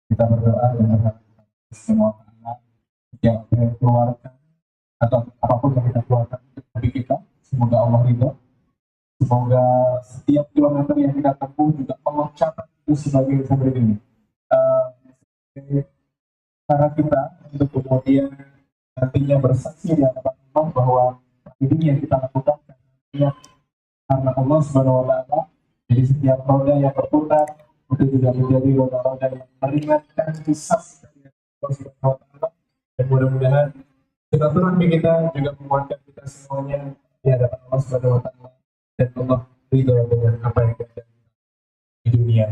kita berdoa dan berharap semua anak yang keluarkan atau apapun yang kita keluarkan untuk hobi kita, semoga Allah ridho. Semoga setiap kilometer yang kita tempuh juga Allah catat itu sebagai sabri ini. Cara kita untuk kemudian nantinya bersaksi di hadapan Allah bahwa ini yang kita lakukan karena Allah Subhanahu wa Ta'ala. Jadi setiap roda yang berputar itu juga menjadi roda-roda yang meringankan hisab dari Allah Subhanahu wa Ta'ala, dan mudah-mudahan silaturahmi kita juga menguatkan kita semuanya di hadapan Allah Subhanahu wa Ta'ala, dan Allah ridho dengan apa yang kita di dunia.